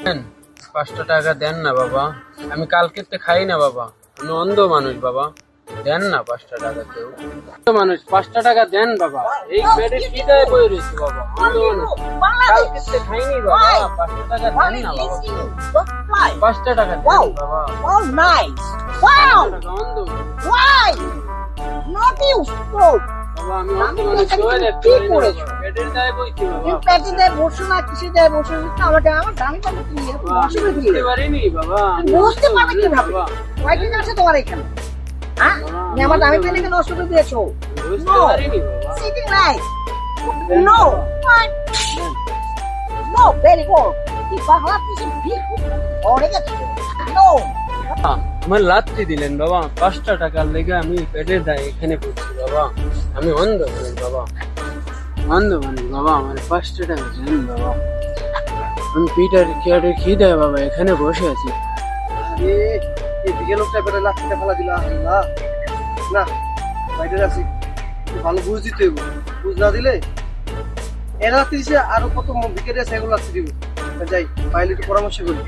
দেন 5টা টাকা দেন না বাবা, আমি কালকে খাই না বাবা, আমি অন্ধ মানুষ বাবা, দেন না 5টা টাকা। কেউ অন্ধ মানুষ 5টা টাকা দেন বাবা, এই পেটে খিদায় বই রয়েছে বাবা, অন্ধ মানুষ কালকে খাইনি বাবা, 5টা টাকা দেন না বাবা, 5টা টাকা দেন বাবা। Oh, nice. Wow. অন্ধ Why? Not you. Oh. বাবা, আমি অন্ধ মানুষ হয়ে দেখতে পারি না বাবা, পেটের দায় বইছি বাবা, তুমি পেটে দেয় বসো না, কিসে দেয় বসো না, আমাকে আমার দামি পাবে তুমি এরকম অসুবিধা বুঝতে দিয়ে পারিনি বাবা, বুঝতে পারবে কিভাবে? কয়দিন আছে তোমার এখানে? হ্যাঁ, তুমি আমার দামি পেলে কেন অসুবিধা দিয়েছো? বুঝতে পারিনি বাবা। Sitting right. No. What? No, very good. এই বাংলা কিছু ঠিক অনেক আছে। No. আমার লাত্তি দিলেন বাবা, 5টা টাকার লেগে আমি পেটের দায় এখানে পড়ছি বাবা, আমি অন্ধ মানুষ বাবা, অন্ধ মানুষ বাবা, আমার 5টা টাকা দেন বাবা, আমি পিটার কেয়ারের খিদায় বাবা এখানে বসে আছি। এই দিকে লোকটা বেটা লাঠিটা ফেলা দিলা না না বাইরে আছি, ভালো বুঝ দিতে হইব, বুঝ না দিলে এরা লাঠি দিছে, আরো কত ভিকারি আছে এগুলো লাঠি দিব। যাই বাইরে একটু পরামর্শ করি।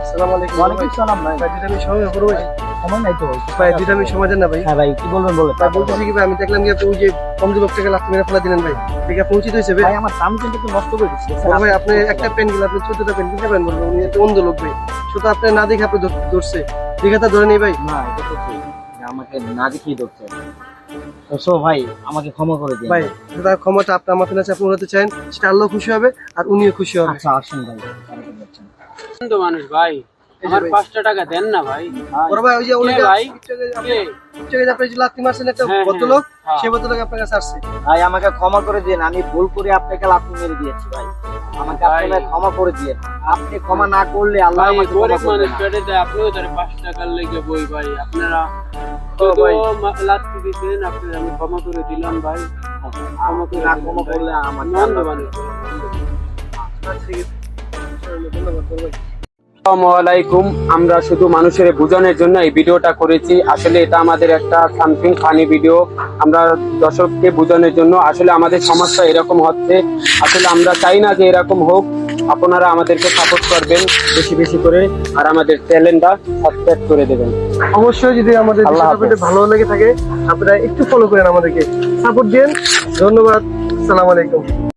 আসসালামু আলাইকুম। ওয়ালাইকুম সালাম ভাই। ভাই দুটো আমি সময় করবো ভাই, সময় নাই তো ভাই দুটো আমি সময় দেন না ভাই। হ্যাঁ ভাই, কি বলবেন বলে ভাই বলতেছি কি ভাই, আমি দেখলাম কি আপনি ওই যে কমজি লোকটাকে লাঠি মেরে ফেলা দিলেন ভাই, দেখে আপনি উচিত হয়েছে ভাই। ভাই আমার দাম কিন্তু একটু নষ্ট করে দিচ্ছে বড় ভাই আপনি একটা পেন গেলে আপনি 14টা পেন কিনতে পারেন বলবো, উনি একটা অন্ধ লোক ভাই, শুধু আপনি না দেখে আপনি ধরছে, দেখে তা ধরে নেই ভাই। না, এটা তো ঠিক, আমাকে না দেখিয়ে ধরছে। তো ভাই আমাকে ক্ষমা করে দিন ভাই তার ক্ষমতা আপনার আমার কাছে আপনি উড়াতে চান, সেটা আল্লাহ খুশি হবে আর উনিও খুশি হবে। আচ্ছা আসুন ভাই। অন্ধ মানুষ ভাই, আমার 5টা টাকা দেন না ভাই। বড় ভাই ওই যে উনি কে ভাই? কে? আপনি যে লাথি মারছেন একটা হ্যাঁ, ভদ্রলোক, হ্যাঁ। সেই ভদ্রলোক আপনার কাছে আসছে। ভাই আমাকে ক্ষমা করে দিন, আমি ভুল করে আপনাকে লাথি মেরে দিয়েছি ভাই, আমাকে ভাই। আপনারা ক্ষমা করে দিন। আপনি ক্ষমা না করলে আল্লাহ ভাই আমাকে ক্ষমা গরিব করবে মানুষ না। পেটে দেয়, আপনিও ধরে 5 টাকার লেগে বই ভাই, আপনারা ভাই। লাত্তি দিতেন, আপনার আমি ক্ষমা করে দিলাম ভাই, ক্ষমা করে না দিলাম ক্ষমা ভাই। করলে আমার আমি অন্ধ মানুষ। ধন্যবাদ বড় ভাই। আসসালামু আলাইকুম, আমরা শুধু মানুষের বোঝানোর জন্য এই ভিডিওটা করেছি, আসলে এটা আমাদের একটা সামথিং ফানি ভিডিও, আমরা দর্শককে বোঝানোর জন্য, আসলে আমাদের সমস্যা এরকম হচ্ছে, আসলে আমরা চাই না যে এরকম হোক, আপনারা আমাদেরকে সাপোর্ট করবেন বেশি বেশি করে, আর আমাদের চ্যানেলটা সাবস্ক্রাইব করে দেবেন। অবশ্যই যদি আমাদের আল্লাহ ভিডিওটা হাফেজ। ভালো লেগে থাকে আপনারা একটু ফলো করেন, আমাদেরকে সাপোর্ট দেন। ধন্যবাদ, আসসালামু আলাইকুম।